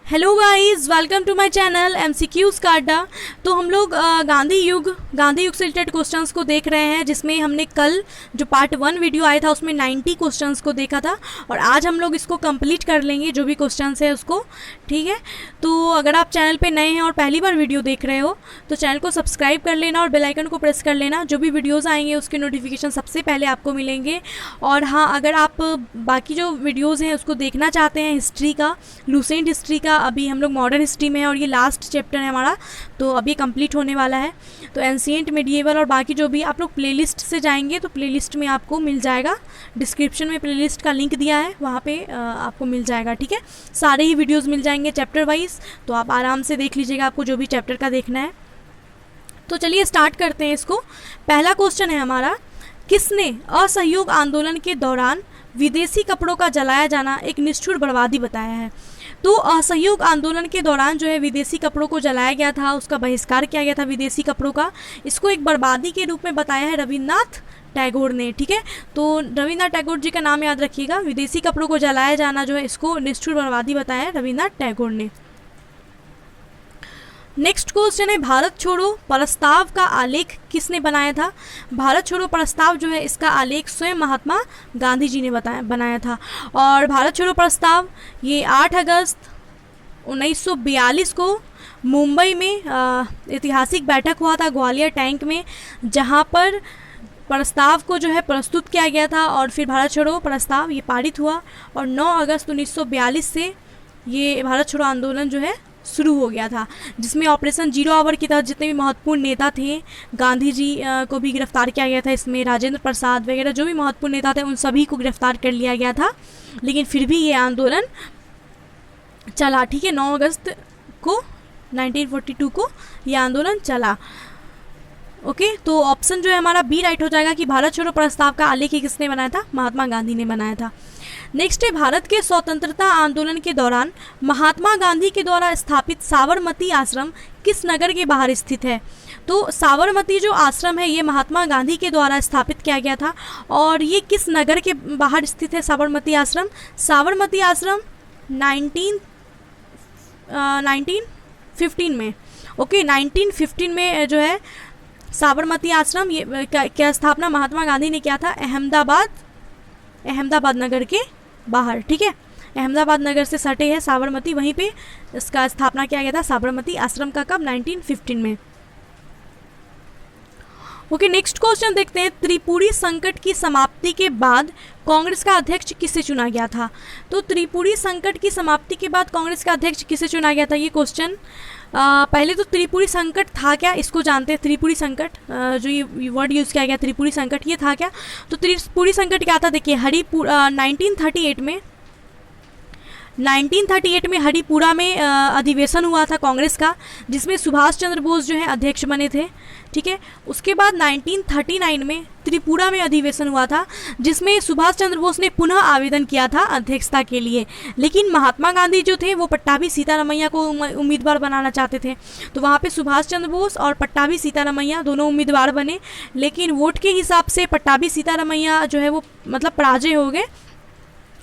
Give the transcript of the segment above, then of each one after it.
Hello guys, welcome to my channel MCQs का अड्डा। तो हम लोग गांधी युग से रिलेटेड क्वेश्चंस को देख रहे हैं, जिसमें हमने कल जो पार्ट 1 वीडियो आया था उसमें 90 क्वेश्चंस को देखा था और आज हम लोग इसको कंप्लीट कर लेंगे जो भी क्वेश्चंस है उसको। ठीक है, तो अगर आप चैनल पे नए हैं और पहली बार वीडियो देख रहे हो तो चैनल को सब्सक्राइब कर लेना और बेल आइकन को प्रेस कर लेना। जो भी वीडियोज़ आएंगे उसके नोटिफिकेशन सबसे पहले आपको मिलेंगे। और हाँ, अगर आप बाकी जो वीडियोज़ हैं उसको देखना चाहते हैं, हिस्ट्री का, लूसेंट हिस्ट्री का, अभी हम लोग मॉडर्न हिस्ट्री में है और ये लास्ट चैप्टर है हमारा, तो अभी कंप्लीट होने वाला है। तो एंशिएंट, मिडिएवल और बाकी जो भी आप लोग प्लेलिस्ट से जाएंगे तो प्लेलिस्ट में आपको मिल जाएगा। डिस्क्रिप्शन में प्लेलिस्ट का लिंक दिया है, वहाँ पे आपको मिल जाएगा। ठीक है, सारे ही वीडियोज़ मिल जाएंगे चैप्टर वाइज, तो आप आराम से देख लीजिएगा आपको जो भी चैप्टर का देखना है। तो चलिए स्टार्ट करते हैं इसको। पहला क्वेश्चन है हमारा, किसने असहयोग आंदोलन के दौरान विदेशी कपड़ों का जलाया जाना एक निष्ठुर बर्बादी बताया है? तो असहयोग आंदोलन के दौरान जो है विदेशी कपड़ों को जलाया गया था, उसका बहिष्कार किया गया था विदेशी कपड़ों का, इसको एक बर्बादी के रूप में बताया है रविन्द्रनाथ टैगोर ने। ठीक है, तो रविन्द्रनाथ टैगोर जी का नाम याद रखिएगा। विदेशी कपड़ों को जलाया जाना जो है इसको निष्ठुर बर्बादी बताया है रविन्द्रनाथ टैगोर ने। नेक्स्ट क्वेश्चन है, भारत छोड़ो प्रस्ताव का आलेख किसने बनाया था? भारत छोड़ो प्रस्ताव जो है इसका आलेख स्वयं महात्मा गांधी जी ने बनाया था। और भारत छोड़ो प्रस्ताव ये 8 अगस्त 1942 को मुंबई में ऐतिहासिक बैठक हुआ था ग्वालियर टैंक में, जहां पर प्रस्ताव को जो है प्रस्तुत किया गया था और फिर भारत छोड़ो प्रस्ताव ये पारित हुआ और 9 अगस्त 1942 से ये भारत छोड़ो आंदोलन जो है शुरू हो गया था, जिसमें ऑपरेशन जीरो आवर के तहत जितने भी महत्वपूर्ण नेता थे, गांधी जी को भी गिरफ्तार किया गया था इसमें, राजेंद्र प्रसाद वगैरह जो भी महत्वपूर्ण नेता थे उन सभी को गिरफ्तार कर लिया गया था। लेकिन फिर भी ये आंदोलन चला। ठीक है, 9 अगस्त को 1942 को ये आंदोलन चला। ओके, तो ऑप्शन जो है हमारा बी राइट हो जाएगा कि भारत छोड़ो प्रस्ताव का आलेख किसने बनाया था? महात्मा गांधी ने बनाया था। नेक्स्ट है, भारत के स्वतंत्रता आंदोलन के दौरान महात्मा गांधी के द्वारा स्थापित साबरमती आश्रम किस नगर के बाहर स्थित है? तो साबरमती जो आश्रम है ये महात्मा गांधी के द्वारा स्थापित किया गया था और ये किस नगर के बाहर स्थित है साबरमती आश्रम? साबरमती आश्रम 1915 में। ओके, 1915 में जो है साबरमती आश्रम ये क्या स्थापना महात्मा गांधी ने किया था? अहमदाबाद नगर के बाहर। ठीक है, अहमदाबाद नगर से सटे है साबरमती, वहीं पे इसका स्थापना किया गया था साबरमती आश्रम का। कब? 1915 में। ओके, नेक्स्ट क्वेश्चन देखते हैं, त्रिपुरी संकट की समाप्ति के बाद कांग्रेस का अध्यक्ष किसे चुना गया था? तो त्रिपुरी संकट की समाप्ति के बाद कांग्रेस का अध्यक्ष किसे चुना गया था? ये क्वेश्चन पहले तो त्रिपुरी संकट था क्या इसको जानते हैं। त्रिपुरी संकट जो ये वर्ड यूज़ किया गया त्रिपुरी संकट, ये था क्या? तो त्रिपुरी संकट क्या था? देखिए 1938 में हरिपुरा में अधिवेशन हुआ था कांग्रेस का, जिसमें सुभाष चंद्र बोस जो है अध्यक्ष बने थे। ठीक है, उसके बाद 1939 में त्रिपुरा में अधिवेशन हुआ था, जिसमें सुभाष चंद्र बोस ने पुनः आवेदन किया था अध्यक्षता के लिए, लेकिन महात्मा गांधी जो थे वो पट्टाभी सीतारामैया को उम्मीदवार बनाना चाहते थे। तो वहाँ पे सुभाष चंद्र बोस और पट्टाभी सीतारामैया दोनों उम्मीदवार बने, लेकिन वोट के हिसाब से पट्टाभी सीतारामैया जो है वो मतलब पराजय हो गए,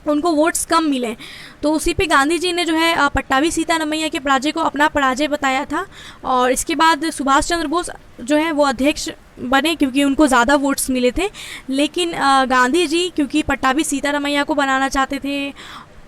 उनको वोट्स कम मिले। तो उसी पे गांधी जी ने जो है पट्टाभी सीतारामैया के पराजय को अपना पराजय बताया था और इसके बाद सुभाष चंद्र बोस जो है वो अध्यक्ष बने क्योंकि उनको ज़्यादा वोट्स मिले थे। लेकिन गांधी जी क्योंकि पट्टाभी सीतारामैया को बनाना चाहते थे,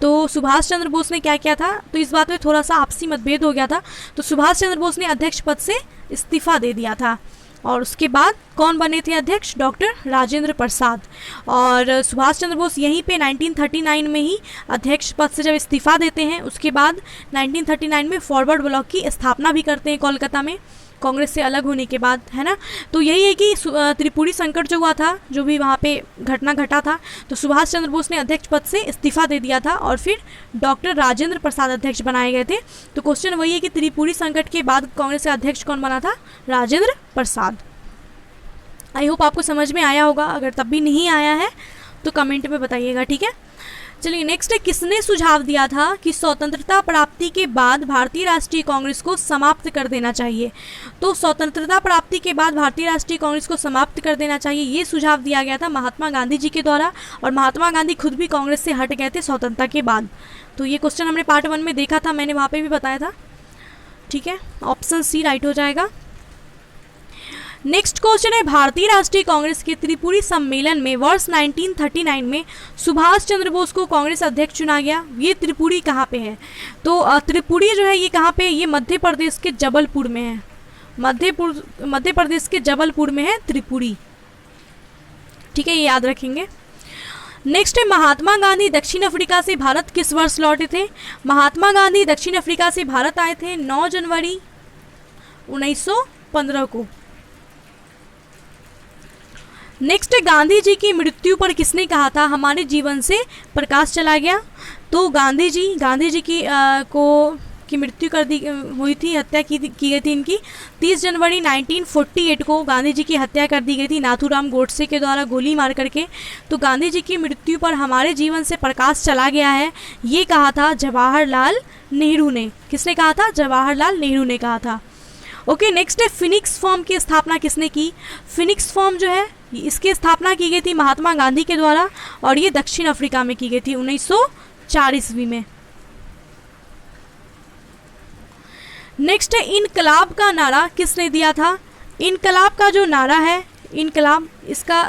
तो सुभाष चंद्र बोस ने क्या किया था, तो इस बात में थोड़ा सा आपसी मतभेद हो गया था, तो सुभाष चंद्र बोस ने अध्यक्ष पद से इस्तीफा दे दिया था। और उसके बाद कौन बने थे अध्यक्ष? डॉक्टर राजेंद्र प्रसाद। और सुभाष चंद्र बोस यहीं पे 1939 में ही अध्यक्ष पद से जब इस्तीफा देते हैं, उसके बाद 1939 में फॉरवर्ड ब्लॉक की स्थापना भी करते हैं कोलकाता में, कांग्रेस से अलग होने के बाद, है ना। तो यही है कि त्रिपुरी संकट जो हुआ था, जो भी वहाँ पे घटना घटा था, तो सुभाष चंद्र बोस ने अध्यक्ष पद से इस्तीफा दे दिया था और फिर डॉक्टर राजेंद्र प्रसाद अध्यक्ष बनाए गए थे। तो क्वेश्चन वही है कि त्रिपुरी संकट के बाद कांग्रेस का अध्यक्ष कौन बना था? राजेंद्र प्रसाद। आई होप आपको समझ में आया होगा, अगर तब भी नहीं आया है तो कमेंट में बताइएगा। ठीक है, चलिए नेक्स्ट है, किसने सुझाव दिया था कि स्वतंत्रता प्राप्ति के बाद भारतीय राष्ट्रीय कांग्रेस को समाप्त कर देना चाहिए? तो स्वतंत्रता प्राप्ति के बाद भारतीय राष्ट्रीय कांग्रेस को समाप्त कर देना चाहिए, ये सुझाव दिया गया था महात्मा गांधी जी के द्वारा, और महात्मा गांधी खुद भी कांग्रेस से हट गए थे स्वतंत्रता के बाद। तो ये क्वेश्चन हमने पार्ट 1 में देखा था, मैंने वहाँ पे भी बताया था। ठीक है, ऑप्शन सी राइट हो जाएगा। नेक्स्ट क्वेश्चन है, भारतीय राष्ट्रीय कांग्रेस के त्रिपुरी सम्मेलन में वर्ष 1939 में सुभाष चंद्र बोस को कांग्रेस अध्यक्ष चुना गया। ये त्रिपुरी कहाँ पे है? तो त्रिपुरी जो है ये कहाँ पे है? ये मध्य प्रदेश के जबलपुर में है। मध्य प्रदेश के जबलपुर में है त्रिपुरी। ठीक है, ये याद रखेंगे। नेक्स्ट है, महात्मा गांधी दक्षिण अफ्रीका से भारत किस वर्ष लौटे थे? महात्मा गांधी दक्षिण अफ्रीका से भारत आए थे 9 जनवरी 1915 को। नेक्स्ट है, गांधी जी की मृत्यु पर किसने कहा था हमारे जीवन से प्रकाश चला गया? तो गांधी जी की मृत्यु हुई थी, हत्या की गई थी इनकी 30 जनवरी 1948 को गांधी जी की हत्या कर दी गई थी नाथूराम गोडसे के द्वारा गोली मार करके। तो गांधी जी की मृत्यु पर हमारे जीवन से प्रकाश चला गया है, ये कहा था जवाहरलाल नेहरू ने। किसने कहा था? जवाहरलाल नेहरू ने कहा था। ओके, नेक्स्ट है, फिनिक्स फॉर्म की स्थापना किसने की? फिनिक्स फॉर्म जो है इसकी स्थापना की गई थी महात्मा गांधी के द्वारा, और ये दक्षिण अफ्रीका में की गई थी 1904 ईस्वी में। नेक्स्ट है, इनकलाब का नारा किसने दिया था? इनकलाब का जो नारा है, इनकलाब, इसका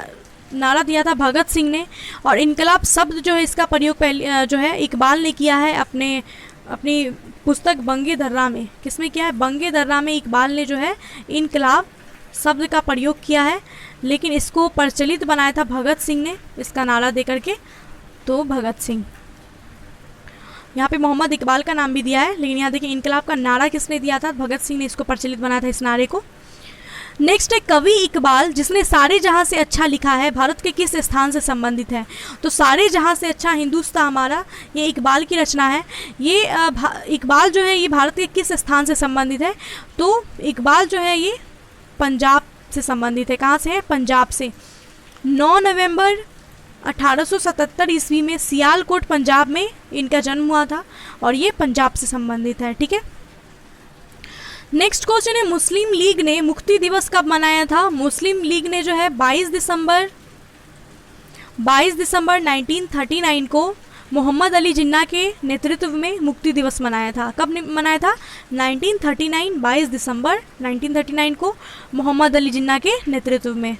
नारा दिया था भगत सिंह ने, और इनकलाब शब्द जो है इसका प्रयोग पहले जो है इकबाल ने किया है अपनी पुस्तक बंगे दर्रा में। किसमें किया है? बंगे दर्रा में इकबाल ने जो है इनकलाब शब्द का प्रयोग किया है, लेकिन इसको प्रचलित बनाया था भगत सिंह ने इसका नारा दे करके। तो भगत सिंह, यहाँ पे मोहम्मद इकबाल का नाम भी दिया है, लेकिन यहाँ देखिए इनकलाब का नारा किसने दिया था? भगत सिंह ने इसको प्रचलित बनाया था इस नारे को। नेक्स्ट है, कवि इकबाल जिसने सारे जहाँ से अच्छा लिखा है भारत के किस स्थान से संबंधित है? तो सारे जहाँ से अच्छा हिंदुस्तान हमारा, ये इकबाल की रचना है। ये इकबाल जो है ये भारत के किस स्थान से संबंधित है? तो इकबाल जो है ये पंजाब से संबंधित है। कहाँ से है? पंजाब से। 9 नवंबर 1877 ईस्वी में सियालकोट पंजाब में इनका जन्म हुआ था, और ये पंजाब से संबंधित है। ठीक है, नेक्स्ट क्वेश्चन है, मुस्लिम लीग ने मुक्ति दिवस कब मनाया था? मुस्लिम लीग ने जो है 22 दिसंबर 1939 को मोहम्मद अली जिन्ना के नेतृत्व में मुक्ति दिवस मनाया था। कब मनाया था? 1939, 22 दिसंबर 1939 को मोहम्मद अली जिन्ना के नेतृत्व में।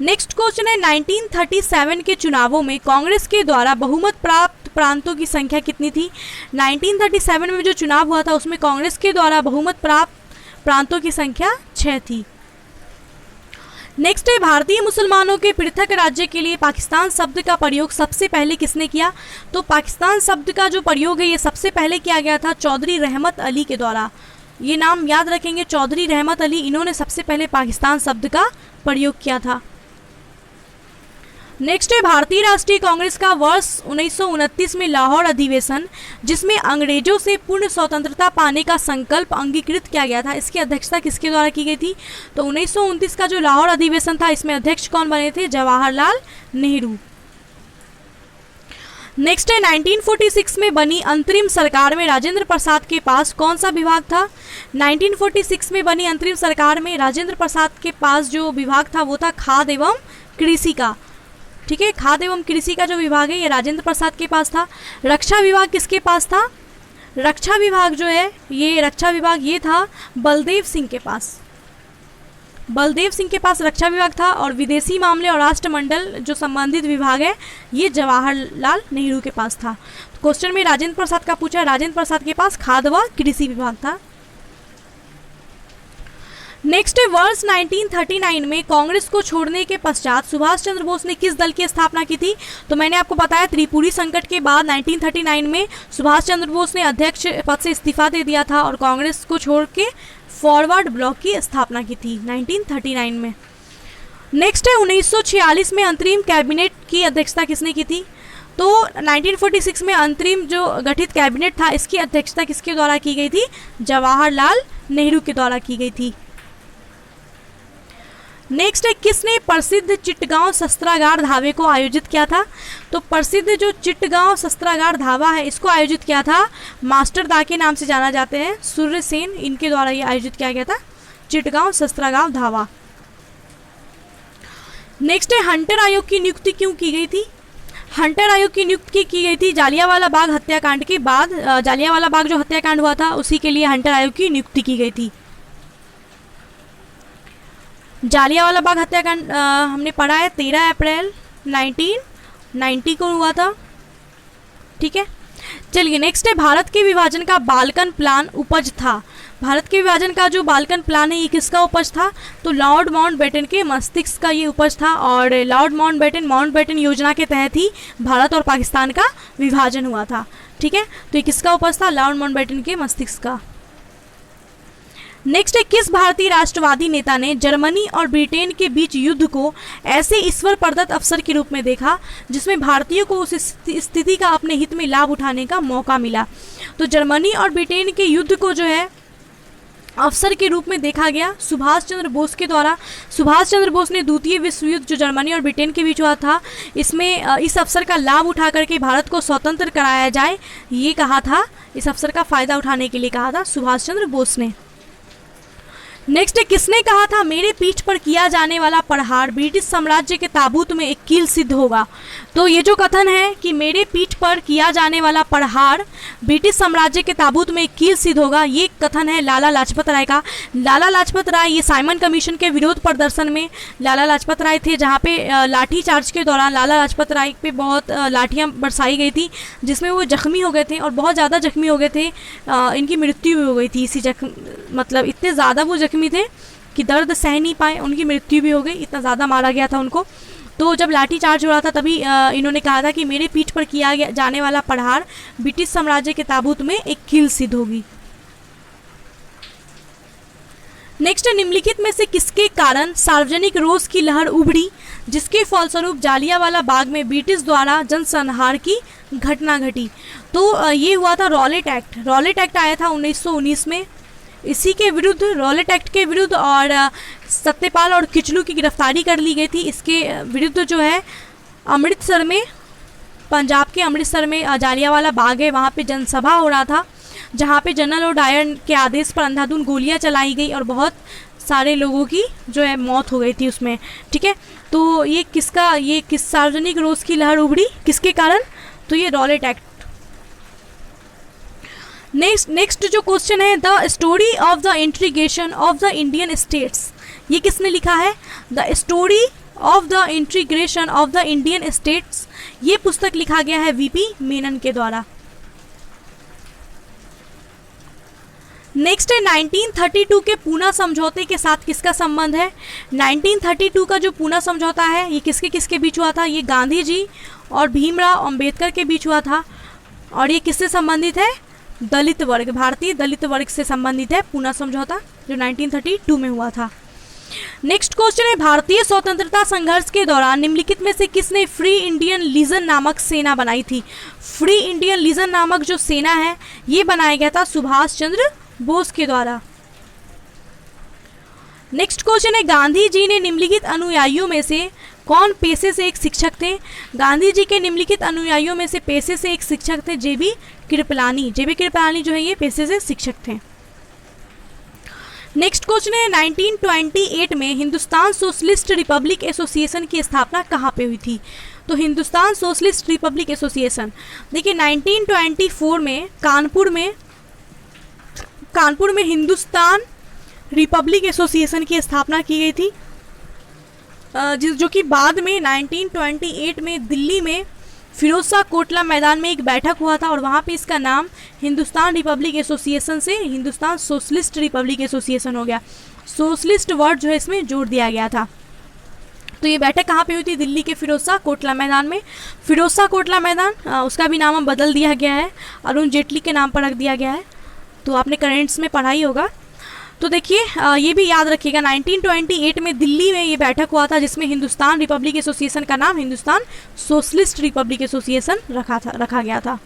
नेक्स्ट क्वेश्चन है, 1937 के चुनावों में कांग्रेस के द्वारा बहुमत प्राप्त प्रांतों की संख्या कितनी थी? 1937 में जो चुनाव हुआ था उसमें कांग्रेस के द्वारा बहुमत प्राप्त प्रांतों की संख्या 6 थी। नेक्स्ट है, भारतीय मुसलमानों के पृथक राज्य के लिए पाकिस्तान शब्द का प्रयोग सबसे पहले किसने किया? तो पाकिस्तान शब्द का जो प्रयोग है ये सबसे पहले किया गया था चौधरी रहमत अली के द्वारा। ये नाम याद रखेंगे, चौधरी रहमत अली, इन्होंने सबसे पहले पाकिस्तान शब्द का प्रयोग किया था। नेक्स्ट है, भारतीय राष्ट्रीय कांग्रेस का वर्ष 1929 में लाहौर अधिवेशन, जिसमें अंग्रेजों से पूर्ण स्वतंत्रता पाने का संकल्प अंगीकृत किया गया था, इसकी अध्यक्षता किसके द्वारा की गई थी? तो 1929 का जो लाहौर अधिवेशन था इसमें अध्यक्ष कौन बने थे? जवाहरलाल नेहरू। नेक्स्ट है, 1946 में बनी अंतरिम सरकार में राजेंद्र प्रसाद के पास कौन सा विभाग था? 1946 में बनी अंतरिम सरकार में राजेंद्र प्रसाद के पास जो विभाग था वो था खाद्य एवं कृषि का। ठीक है, खाद्य एवं कृषि का जो विभाग है ये राजेंद्र प्रसाद के पास था। रक्षा विभाग किसके पास था? रक्षा विभाग जो है ये था बलदेव सिंह के पास। बलदेव सिंह के पास रक्षा विभाग था, और विदेशी मामले और राष्ट्रमंडल जो संबंधित विभाग है ये जवाहरलाल नेहरू के पास था। तो क्वेश्चन में राजेंद्र प्रसाद का पूछा, राजेंद्र प्रसाद के पास खाद्य व कृषि विभाग था। नेक्स्ट है, वर्ष 1939 में कांग्रेस को छोड़ने के पश्चात सुभाष चंद्र बोस ने किस दल की स्थापना की थी? तो मैंने आपको बताया त्रिपुरी संकट के बाद 1939 में सुभाष चंद्र बोस ने अध्यक्ष पद से इस्तीफा दे दिया था और कांग्रेस को छोड़ के फॉरवर्ड ब्लॉक की स्थापना की थी 1939 में। नेक्स्ट है, 1946 में अंतरिम कैबिनेट की अध्यक्षता किसने की थी? तो 1946 में अंतरिम जो गठित कैबिनेट था इसकी अध्यक्षता किसके द्वारा की गई थी? जवाहरलाल नेहरू के द्वारा की गई थी। नेक्स्ट है, किसने प्रसिद्ध चिटगांव शस्त्रागार धावे को आयोजित किया था? तो प्रसिद्ध जो चिटगांव शस्त्रागार धावा है इसको आयोजित किया था मास्टर दा के नाम से जाना जाते हैं सूर्य सेन, इनके द्वारा ये आयोजित किया गया था चिटगांव शस्त्रागार धावा। नेक्स्ट है, हंटर आयोग की नियुक्ति क्यों की गई थी? हंटर आयोग की नियुक्ति की गई थी जालियांवाला बाग हत्याकांड के बाद, जालियांवाला बाग जो हत्याकांड हुआ था उसी के लिए हंटर आयोग की नियुक्ति की गई थी। जालियांवाला बाग हत्याकांड हमने पढ़ा है 13 अप्रैल 1990 को हुआ था। ठीक है, चलिए नेक्स्ट है, भारत के विभाजन का बाल्कन प्लान उपज था। भारत के विभाजन का जो बाल्कन प्लान है ये किसका उपज था? तो लॉर्ड माउंटबेटन के मस्तिष्क का ये उपज था, और लॉर्ड माउंटबेटन योजना के तहत ही भारत और पाकिस्तान का विभाजन हुआ था। ठीक है, तो ये किसका उपज था? लॉर्ड माउंटबेटन के मस्तिष्क का। नेक्स्ट है, किस भारतीय राष्ट्रवादी नेता ने जर्मनी और ब्रिटेन के बीच युद्ध को ऐसे ईश्वर प्रदत्त अवसर के रूप में देखा जिसमें भारतीयों को उस स्थिति का अपने हित में लाभ उठाने का मौका मिला? तो जर्मनी और ब्रिटेन के युद्ध को जो है अवसर के रूप में देखा गया सुभाष चंद्र बोस के द्वारा। सुभाष चंद्र बोस ने द्वितीय विश्व युद्ध जो जर्मनी और ब्रिटेन के बीच हुआ था इसमें इस अवसर का लाभ उठा करके भारत को स्वतंत्र कराया जाए, ये कहा था, इस अवसर का फायदा उठाने के लिए कहा था सुभाष चंद्र बोस ने। नेक्स्ट है, किसने कहा था मेरे पीठ पर किया जाने वाला प्रहार ब्रिटिश साम्राज्य के ताबूत में एक कील सिद्ध होगा? तो ये जो कथन है कि मेरे पीठ पर किया जाने वाला प्रहार ब्रिटिश साम्राज्य के ताबूत में एक कील सिद्ध होगा, ये कथन है लाला लाजपत राय का। लाला लाजपत राय ये साइमन कमीशन के विरोध प्रदर्शन में लाला लाजपत राय थे, जहाँ पे लाठी चार्ज के दौरान लाला लाजपत राय पे बहुत लाठियाँ बरसाई गई थी जिसमें वो जख्मी हो गए थे और बहुत ज़्यादा जख्मी हो गए थे, इनकी मृत्यु भी हो गई थी इसी मतलब इतने ज़्यादा वो जख्मी थे कि दर्द सह नहीं पाए, उनकी मृत्यु भी हो गई, इतना ज़्यादा मारा गया था उनको। तो जब लाठी चार्ज हो रहा था तभी इन्होंने कहा था कि मेरे पीठ पर किया जाने वाला प्रहार ब्रिटिश साम्राज्य के ताबूत में एक कील सिद्ध होगी। नेक्स्ट, निम्नलिखित में से किसके कारण सार्वजनिक रोष की लहर उभरी जिसके फलस्वरूप जालियांवाला बाग में ब्रिटिश द्वारा जनसंहार की घटना घटी? तो ये हुआ था रॉलेट एक्ट। रॉलेट एक्ट आया था 1919 में, इसी के विरुद्ध, रॉलेट एक्ट के विरुद्ध और सत्यपाल और किचलू की गिरफ्तारी कर ली गई थी। इसके विरुद्ध जो है अमृतसर में, पंजाब के अमृतसर में जालियांवाला बाग है, वहाँ पे जनसभा हो रहा था जहाँ पे जनरल और डायर के आदेश पर अंधाधुंध गोलियाँ चलाई गई और बहुत सारे लोगों की जो है मौत हो गई थी उसमें। ठीक है, तो ये किस सार्वजनिक रोष की लहर उभरी किसके कारण? तो ये रॉलेट एक्ट। नेक्स्ट जो क्वेश्चन है, the story of the integration of the Indian states, ये किसने लिखा है? The story of the integration of the Indian states, ये पुस्तक लिखा गया है वीपी मेनन के द्वारा। नेक्स्ट है, 1932 के पूना समझौते के साथ किसका संबंध है? 1932 का जो पूना समझौता है ये किसके किसके बीच हुआ था? ये गांधी जी और भीमराव अंबेडकर के बीच हुआ था, और ये किससे संबंधित है? दलित वर्ग, भारतीय दलित वर्ग से संबंधित है पूना समझौता जो 1932 में हुआ था। नेक्स्ट क्वेश्चन है, भारतीय स्वतंत्रता संघर्ष के दौरान निम्नलिखित में से किसने फ्री इंडियन लीजन नामक सेना बनाई थी? फ्री इंडियन लीजन नामक जो सेना है ये बनाया गया था सुभाष चंद्र बोस के द्वारा। नेक्स्ट क्वेश्चन है, गांधी जी ने निम्नलिखित अनुयायियों में से कौन पेशे से एक शिक्षक थे? गांधी जी के निम्नलिखित अनुयायियों में से पेशे से एक शिक्षक थे जेबी कृपलानी। जेबी कृपलानी जो है ये पेशे से शिक्षक थे। नेक्स्ट क्वेश्चन है, 1928 में हिंदुस्तान सोशलिस्ट रिपब्लिक एसोसिएशन की स्थापना कहाँ पे हुई थी? तो हिंदुस्तान सोशलिस्ट रिपब्लिक एसोसिएशन, देखिए 1924 में कानपुर में हिंदुस्तान रिपब्लिक एसोसिएशन की स्थापना की गई थी, जो कि बाद में 1928 में दिल्ली में फिरोजशाह कोटला मैदान में एक बैठक हुआ था और वहाँ पे इसका नाम हिंदुस्तान रिपब्लिक एसोसिएशन से हिंदुस्तान सोशलिस्ट रिपब्लिक एसोसिएशन हो गया। सोशलिस्ट वर्ड जो है इसमें जोड़ दिया गया था। तो ये बैठक कहाँ पे हुई थी? दिल्ली के फिरोजशाह कोटला मैदान में। फिरोजशाह कोटला मैदान उसका भी नाम बदल दिया गया है, अरुण जेटली के नाम पर रख दिया गया है, तो आपने करेंट्स में पढ़ा ही होगा। तो देखिए ये भी याद रखिएगा 1928 में दिल्ली में ये बैठक हुआ था जिसमें हिंदुस्तान रिपब्लिक एसोसिएशन का नाम हिंदुस्तान सोशलिस्ट रिपब्लिक एसोसिएशन रखा गया था।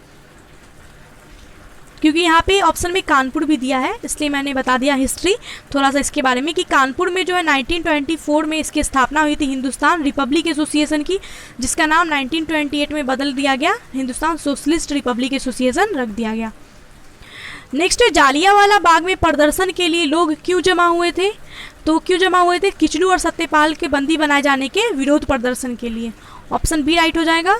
क्योंकि यहाँ पे ऑप्शन में कानपुर भी दिया है, इसलिए मैंने बता दिया हिस्ट्री थोड़ा सा इसके बारे में कि कानपुर में जो है 1924 में इसकी स्थापना हुई थी हिंदुस्तान रिपब्लिक एसोसिएशन की, जिसका नाम 1928 में बदल दिया गया, हिंदुस्तान सोशलिस्ट रिपब्लिक एसोसिएशन रख दिया गया। नेक्स्ट है जालियांवाला बाग में प्रदर्शन के लिए लोग क्यों जमा हुए थे? तो क्यों जमा हुए थे? किचलू और सत्यपाल के बंदी बनाए जाने के विरोध प्रदर्शन के लिए। ऑप्शन बी राइट हो जाएगा।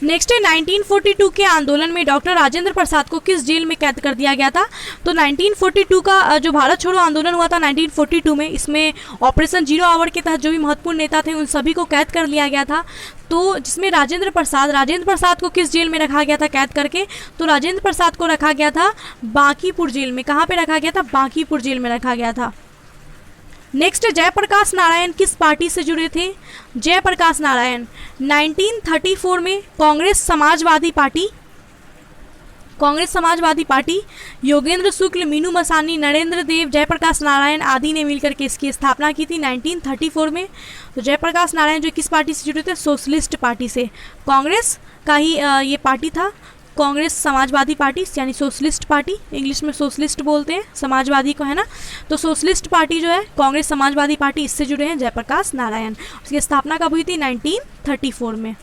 नेक्स्ट है 1942 के आंदोलन में डॉक्टर राजेंद्र प्रसाद को किस जेल में कैद कर दिया गया था? तो 1942 का जो भारत छोड़ो आंदोलन हुआ था 1942 में, इसमें ऑपरेशन जीरो आवर के तहत जो भी महत्वपूर्ण नेता थे उन सभी को कैद कर लिया गया था। तो जिसमें राजेंद्र प्रसाद को किस जेल में रखा गया था कैद करके? तो राजेंद्र प्रसाद को रखा गया था बांकीपुर जेल में। कहाँ पे रखा गया था? बांकीपुर जेल में रखा गया था। नेक्स्ट जयप्रकाश नारायण किस पार्टी से जुड़े थे? जयप्रकाश नारायण 1934 में कांग्रेस समाजवादी पार्टी योगेंद्र शुक्ल, मीनू मसानी, नरेंद्र देव, जयप्रकाश नारायण आदि ने मिलकर के इसकी स्थापना की थी 1934 में। तो जयप्रकाश नारायण जो किस पार्टी से जुड़े थे? सोशलिस्ट पार्टी से। कांग्रेस का ही ये पार्टी था, कांग्रेस समाजवादी पार्टी यानी सोशलिस्ट पार्टी, इंग्लिश में सोशलिस्ट बोलते हैं समाजवादी को, है ना। तो सोशलिस्ट पार्टी जो है कांग्रेस समाजवादी पार्टी, इससे जुड़े हैं जयप्रकाश नारायण। उसकी स्थापना कब हुई थी? 1934 में।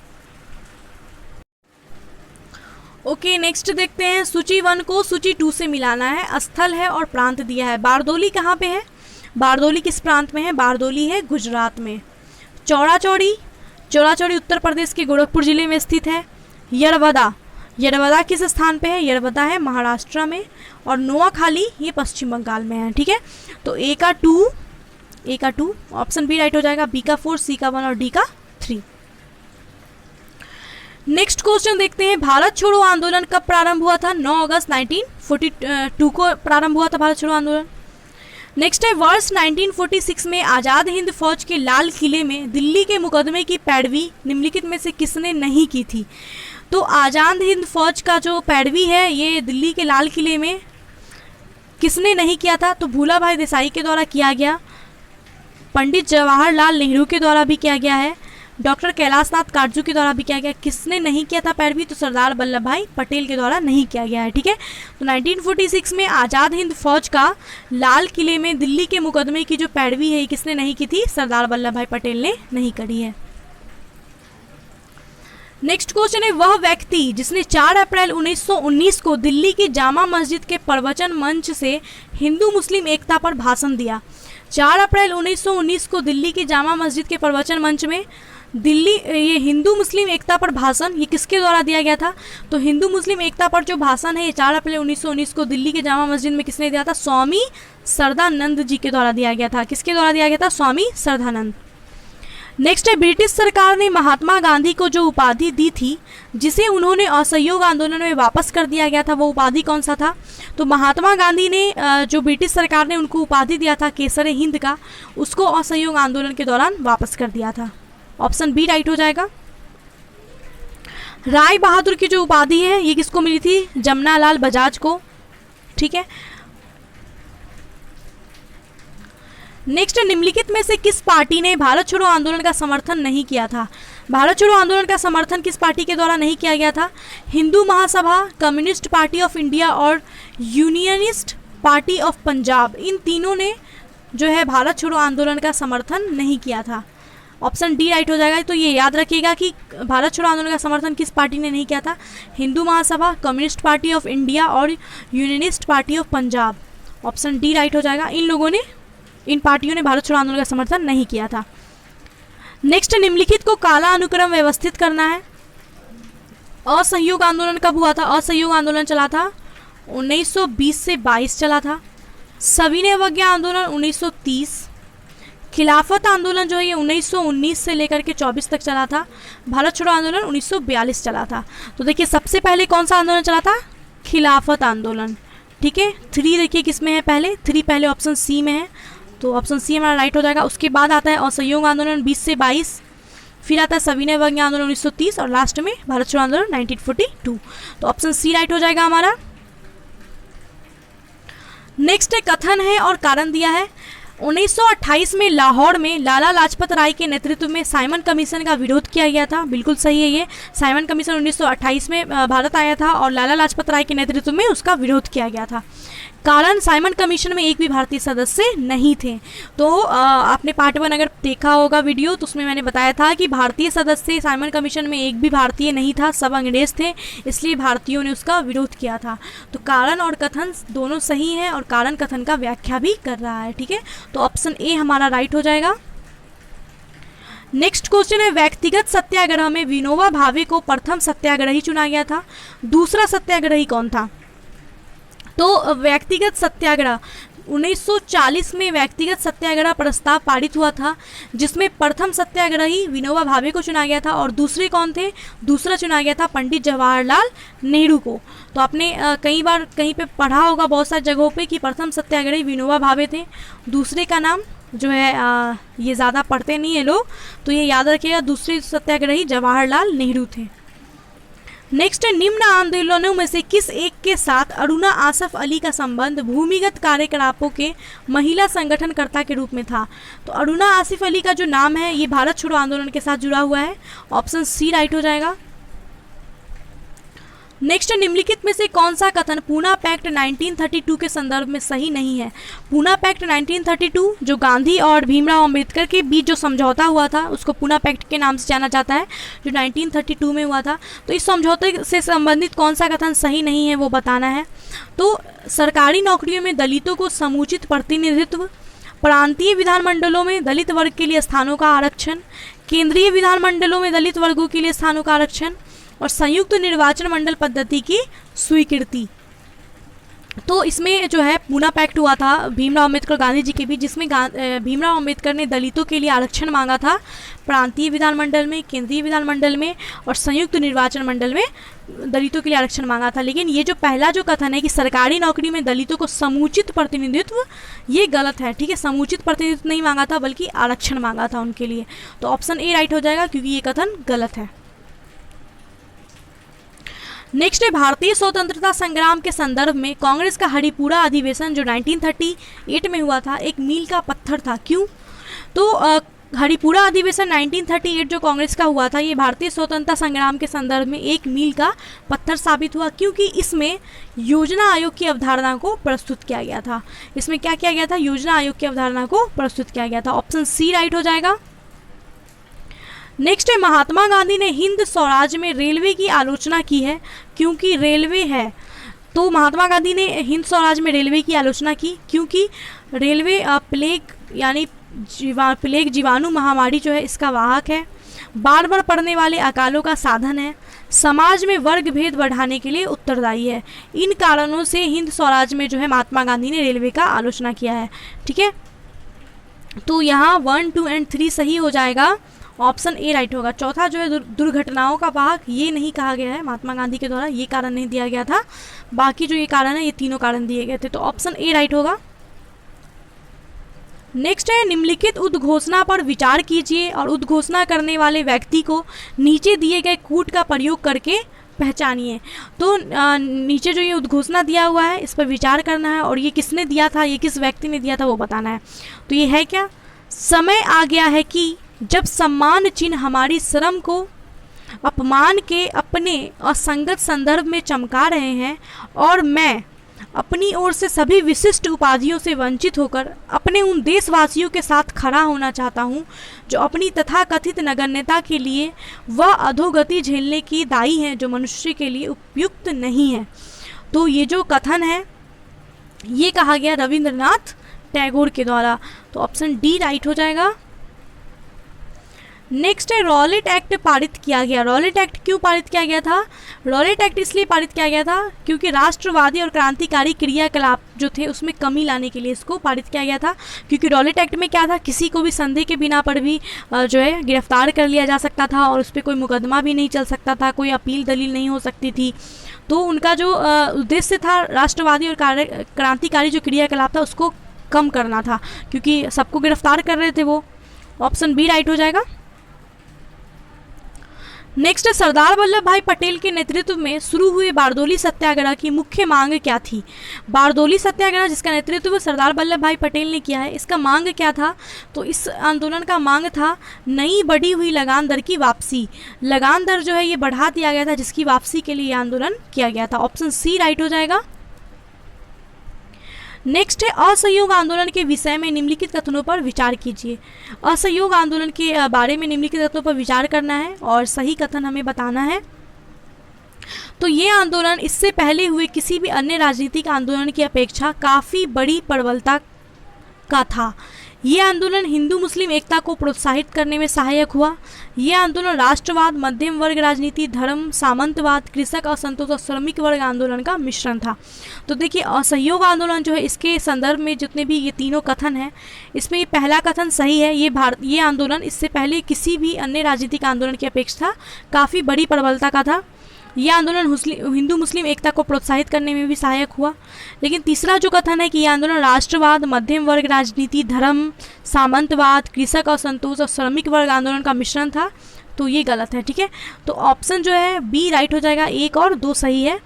ओके नेक्स्ट देखते हैं, सूची 1 को सूची 2 से मिलाना है। स्थल है और प्रांत दिया है। बारदोली कहाँ पे है? बारदोली किस प्रांत में है? बारदोली है गुजरात में। चौड़ा चौड़ी उत्तर प्रदेश के गोरखपुर जिले में स्थित है। यरवदा किस स्थान पे है? यरवदा है महाराष्ट्र में। और नोआखाली ये पश्चिम बंगाल में है। ठीक है, तो ए का 2 ऑप्शन बी राइट हो जाएगा, बी का 4, सी का 1 और डी का 3। नेक्स्ट क्वेश्चन देखते हैं, भारत छोड़ो आंदोलन कब प्रारंभ हुआ था? 9 अगस्त 1942 को प्रारंभ हुआ था भारत छोड़ो आंदोलन। नेक्स्ट है, वर्ष 1946 में आज़ाद हिंद फौज के लाल किले में दिल्ली के मुकदमे की पैरवी निम्नलिखित में से किसने नहीं की थी? तो आज़ाद हिंद फौज का जो पैरवी है ये दिल्ली के लाल किले में किसने नहीं किया था? तो भूला भाई देसाई के द्वारा किया गया, पंडित जवाहरलाल नेहरू के द्वारा भी किया गया है, डॉक्टर कैलाशनाथ काटजू के द्वारा भी किया गया। किसने नहीं किया था पैरवी? तो सरदार वल्लभ भाई पटेल के द्वारा नहीं किया गया है। ठीक है, तो 1946 में आज़ाद हिंद फौज का लाल किले में दिल्ली के मुकदमे की जो पैरवी है किसने नहीं की थी? सरदार वल्लभ भाई पटेल ने नहीं करी है। नेक्स्ट क्वेश्चन है, वह व्यक्ति जिसने 4 अप्रैल 1919 को दिल्ली की जामा मस्जिद के प्रवचन मंच से हिंदू मुस्लिम एकता पर भाषण दिया। 4 अप्रैल 1919 को दिल्ली की जामा मस्जिद के प्रवचन मंच में ये हिंदू मुस्लिम एकता पर भाषण ये किसके द्वारा दिया गया था? तो हिंदू मुस्लिम एकता पर जो भाषण है ये 4 अप्रैल 1919 को दिल्ली के जामा मस्जिद में किसने दिया था? स्वामी श्रद्धानंद जी के द्वारा दिया गया था। किसके द्वारा दिया गया था? स्वामी श्रद्धानंद। नेक्स्ट है, ब्रिटिश सरकार ने महात्मा गांधी को जो उपाधि दी थी जिसे उन्होंने असहयोग आंदोलन में वापस कर दिया गया था, वो उपाधि कौन सा था? तो महात्मा गांधी ने जो ब्रिटिश सरकार ने उनको उपाधि दिया था केसर हिंद का, उसको असहयोग आंदोलन के दौरान वापस कर दिया था। ऑप्शन बी राइट हो जाएगा। राय बहादुर की जो उपाधि है ये किसको मिली थी? जमनालाल बजाज को। ठीक है, नेक्स्ट, निम्नलिखित में से किस पार्टी ने भारत छोड़ो आंदोलन का समर्थन नहीं किया था? भारत छोड़ो आंदोलन का समर्थन किस पार्टी के द्वारा नहीं किया गया था? Hindu Mahasabha, communist party of India और यूनियनिस्ट पार्टी ऑफ पंजाब, इन तीनों ने जो है भारत छोड़ो आंदोलन का समर्थन नहीं किया था। ऑप्शन डी राइट हो जाएगा। तो ये याद रखिएगा कि भारत छोड़ो आंदोलन का समर्थन किस पार्टी ने नहीं किया था? Hindu Mahasabha, communist party of India और unionist party of Punjab. Option D right हो जाएगा। इन पार्टियों ने भारत छोड़ो आंदोलन का समर्थन नहीं किया था। नेक्स्ट, निम्नलिखित को काला अनुक्रम व्यवस्थित करना है। असहयोग आंदोलन कब हुआ था? असहयोग आंदोलन चला था 1920 से 22 चला था। सविनय अवज्ञा आंदोलन 1930। खिलाफत आंदोलन जो है ये 1919 से लेकर के 24 तक चला था। भारत छोड़ो आंदोलन 1942 चला था। तो देखिए सबसे पहले कौन सा आंदोलन चला था? खिलाफत आंदोलन। ठीक है, 3 देखिए किस में है? पहले 3 पहले ऑप्शन सी में है, तो ऑप्शन सी हमारा राइट हो जाएगा। उसके बाद आता है असहयोग आंदोलन 20 से 22, फिर आता है सविनय अवज्ञा आंदोलन 1930 और लास्ट में भारत छोड़ो आंदोलन 1942। तो ऑप्शन सी राइट हो जाएगा हमारा। नेक्स्ट है, कथन है और कारण दिया है। 1928 में लाहौर में लाला लाजपत राय के नेतृत्व में साइमन कमीशन का विरोध किया गया था। बिल्कुल सही है ये, साइमन कमीशन 1928 में भारत आया था और लाला लाजपत राय के नेतृत्व में उसका विरोध किया गया था। कारण, साइमन कमीशन में एक भी भारतीय सदस्य नहीं थे। तो आपने पार्ट 1 अगर देखा होगा वीडियो तो उसमें मैंने बताया था कि भारतीय सदस्य साइमन कमीशन में एक भी भारतीय नहीं था, सब अंग्रेज थे, इसलिए भारतीयों ने उसका विरोध किया था। तो कारण और कथन दोनों सही है और कारण कथन का व्याख्या भी कर रहा है। ठीक है, तो ऑप्शन ए हमारा राइट हो जाएगा। नेक्स्ट क्वेश्चन है, व्यक्तिगत सत्याग्रह में विनोबा भावे को प्रथम सत्याग्रही चुना गया था, दूसरा सत्याग्रही कौन था? तो व्यक्तिगत सत्याग्रह 1940 में व्यक्तिगत सत्याग्रह प्रस्ताव पारित हुआ था, जिसमें प्रथम सत्याग्रही विनोबा भावे को चुना गया था और दूसरे कौन थे? दूसरा चुना गया था पंडित जवाहरलाल नेहरू को। तो आपने कई बार कहीं पे पढ़ा होगा बहुत सारी जगहों पे कि प्रथम सत्याग्रही विनोबा भावे थे, दूसरे का नाम जो है ये ज़्यादा पढ़ते नहीं है लोग, तो ये याद रखिएगा, दूसरे सत्याग्रही जवाहरलाल नेहरू थे। नेक्स्ट है, निम्न आंदोलनों में से किस एक के साथ अरुणा आसफ अली का संबंध भूमिगत कार्यकलापों के महिला संगठनकर्ता के रूप में था? तो अरुणा आसिफ अली का जो नाम है ये भारत छोड़ो आंदोलन के साथ जुड़ा हुआ है, ऑप्शन सी राइट हो जाएगा। नेक्स्ट, निम्नलिखित में से कौन सा कथन पूना पैक्ट 1932 के संदर्भ में सही नहीं है? पूना पैक्ट 1932 जो गांधी और भीमराव अंबेडकर के बीच जो समझौता हुआ था उसको पूना पैक्ट के नाम से जाना जाता है, जो 1932 में हुआ था। तो इस समझौते से संबंधित कौन सा कथन सही नहीं है वो बताना है। तो सरकारी नौकरियों में दलितों को समुचित प्रतिनिधित्व, प्रांतीय विधानमंडलों में दलित वर्ग के लिए स्थानों का आरक्षण, केंद्रीय विधानमंडलों में दलित वर्गों के लिए स्थानों का आरक्षण और संयुक्त निर्वाचन मंडल पद्धति की स्वीकृति। तो इसमें जो है पूना पैक्ट हुआ था भीमराव अंबेडकर गांधी जी के बीच, जिसमें भीमराव अंबेडकर ने दलितों के लिए आरक्षण मांगा था प्रांतीय विधानमंडल में, केंद्रीय विधानमंडल में और संयुक्त निर्वाचन मंडल में दलितों के लिए आरक्षण मांगा था। लेकिन ये जो पहला जो कथन है कि सरकारी नौकरी में दलितों को समुचित प्रतिनिधित्व, ये गलत है। ठीक है, समुचित प्रतिनिधित्व नहीं मांगा था बल्कि आरक्षण मांगा था उनके लिए। तो ऑप्शन ए राइट हो जाएगा क्योंकि ये कथन गलत है। नेक्स्ट है, भारतीय स्वतंत्रता संग्राम के संदर्भ में कांग्रेस का हरिपुरा अधिवेशन जो 1938 में हुआ था एक मील का पत्थर था। क्यों? तो हरिपुरा अधिवेशन 1938 जो कांग्रेस का हुआ था ये भारतीय स्वतंत्रता संग्राम के संदर्भ में एक मील का पत्थर साबित हुआ, क्योंकि इसमें योजना आयोग की अवधारणा को प्रस्तुत किया गया था। इसमें क्या किया गया था? योजना आयोग की अवधारणा को प्रस्तुत किया गया था। ऑप्शन सी राइट हो जाएगा। नेक्स्ट है, महात्मा गांधी ने हिंद स्वराज में रेलवे की आलोचना की है क्योंकि रेलवे है। तो महात्मा गांधी ने हिंद स्वराज में रेलवे की आलोचना की क्योंकि रेलवे प्लेग यानी प्लेग जीवाणु महामारी जो है इसका वाहक है, बार बार पड़ने वाले अकालों का साधन है, समाज में वर्ग भेद बढ़ाने के लिए उत्तरदायी है। इन कारणों से हिंद स्वराज में जो है महात्मा गांधी ने रेलवे का आलोचना किया है। ठीक है, तो यहाँ 1, 2 एंड 3 सही हो जाएगा, ऑप्शन ए राइट होगा। चौथा जो है दुर्घटनाओं का वाहक, ये नहीं कहा गया है महात्मा गांधी के द्वारा, ये कारण नहीं दिया गया था। बाकी जो ये कारण है ये तीनों कारण दिए गए थे, तो ऑप्शन ए राइट होगा। नेक्स्ट है, निम्नलिखित उद्घोषणा पर विचार कीजिए और उद्घोषणा करने वाले व्यक्ति को नीचे दिए गए कूट का प्रयोग करके पहचानिए। तो नीचे जो ये उद्घोषणा दिया हुआ है इस पर विचार करना है और ये किसने दिया था, ये किस व्यक्ति ने दिया था वो बताना है। तो ये है क्या? समय आ गया है कि जब सम्मान चिन्ह हमारी श्रम को अपमान के अपने असंगत संदर्भ में चमका रहे हैं और मैं अपनी ओर से सभी विशिष्ट उपाधियों से वंचित होकर अपने उन देशवासियों के साथ खड़ा होना चाहता हूं जो अपनी तथाकथित नगण्यता के लिए वह अधोगति झेलने की दायी हैं जो मनुष्य के लिए उपयुक्त नहीं है। तो ये जो कथन है ये कहा गया रविंद्रनाथ टैगोर के द्वारा, तो ऑप्शन डी राइट हो जाएगा। नेक्स्ट है, रॉलेट एक्ट पारित किया गया। रॉलेट एक्ट क्यों पारित किया गया था? रॉलेट एक्ट इसलिए पारित किया गया था क्योंकि राष्ट्रवादी और क्रांतिकारी क्रियाकलाप जो थे उसमें कमी लाने के लिए इसको पारित किया गया था। क्योंकि रॉलेट एक्ट में क्या था, किसी को भी संदेह के बिना पर भी जो है गिरफ्तार कर लिया जा सकता था और उस पर कोई मुकदमा भी नहीं चल सकता था, कोई अपील दलील नहीं हो सकती थी। तो उनका जो उद्देश्य था राष्ट्रवादी और क्रांतिकारी जो क्रियाकलाप था उसको कम करना था, क्योंकि सबको गिरफ्तार कर रहे थे वो। ऑप्शन बी राइट हो जाएगा। नेक्स्ट, सरदार वल्लभ भाई पटेल के नेतृत्व में शुरू हुए बारदोली सत्याग्रह की मुख्य मांग क्या थी? बारदोली सत्याग्रह जिसका नेतृत्व सरदार वल्लभ भाई पटेल ने किया है, इसका मांग क्या था? तो इस आंदोलन का मांग था नई बढ़ी हुई लगान दर की वापसी। लगान दर जो है ये बढ़ा दिया गया था, जिसकी वापसी के लिए आंदोलन किया गया था। ऑप्शन सी राइट हो जाएगा। नेक्स्ट है, असहयोग आंदोलन के विषय में निम्नलिखित कथनों पर विचार कीजिए। असहयोग आंदोलन के बारे में निम्नलिखित कथनों पर विचार करना है और सही कथन हमें बताना है। तो ये आंदोलन इससे पहले हुए किसी भी अन्य राजनीतिक आंदोलन की अपेक्षा काफ़ी बड़ी प्रबलता का था। ये आंदोलन हिंदू मुस्लिम एकता को प्रोत्साहित करने में सहायक हुआ। ये आंदोलन राष्ट्रवाद, मध्यम वर्ग राजनीति, धर्म, सामंतवाद, कृषक असंतोष और श्रमिक वर्ग आंदोलन का मिश्रण था। तो देखिए, असहयोग आंदोलन जो है, इसके संदर्भ में जितने भी ये तीनों कथन हैं, इसमें ये पहला कथन सही है। ये आंदोलन इससे पहले किसी भी अन्य राजनीतिक आंदोलन की अपेक्षा काफ़ी बड़ी प्रबलता का था। यह आंदोलन हिंदू मुस्लिम एकता को प्रोत्साहित करने में भी सहायक हुआ। लेकिन तीसरा जो कथन है कि यह आंदोलन राष्ट्रवाद, मध्यम वर्ग राजनीति, धर्म, सामंतवाद, कृषक असंतोष और श्रमिक वर्ग आंदोलन का मिश्रण था, तो ये गलत है। ठीक है, तो ऑप्शन जो है बी राइट हो जाएगा। 1 और 2 सही है।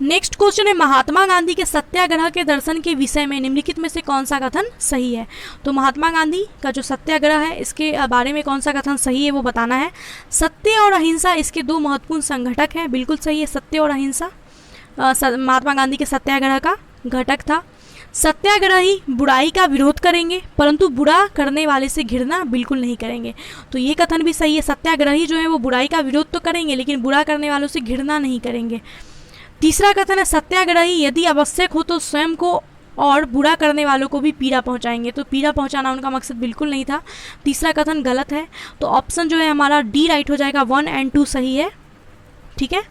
नेक्स्ट क्वेश्चन है, महात्मा गांधी के सत्याग्रह के दर्शन के विषय में निम्नलिखित में से कौन सा कथन सही है? तो महात्मा गांधी का जो सत्याग्रह है, इसके बारे में कौन सा कथन सही है वो बताना है। सत्य और अहिंसा इसके 2 महत्वपूर्ण संघटक हैं। बिल्कुल सही है, सत्य और अहिंसा महात्मा गांधी के सत्याग्रह का घटक था। सत्याग्रही बुराई का विरोध करेंगे, परंतु बुरा करने वाले से घृणा बिल्कुल नहीं करेंगे। तो ये कथन भी सही है। सत्याग्रही जो है वो बुराई का विरोध तो करेंगे, लेकिन बुरा करने वालों से घृणा नहीं करेंगे। तीसरा कथन है, सत्याग्रही यदि आवश्यक हो तो स्वयं को और बुरा करने वालों को भी पीड़ा पहुंचाएंगे। तो पीड़ा पहुंचाना उनका मकसद बिल्कुल नहीं था। तीसरा कथन गलत है। तो ऑप्शन जो है हमारा डी राइट हो जाएगा। 1 और 2 सही है। ठीक है,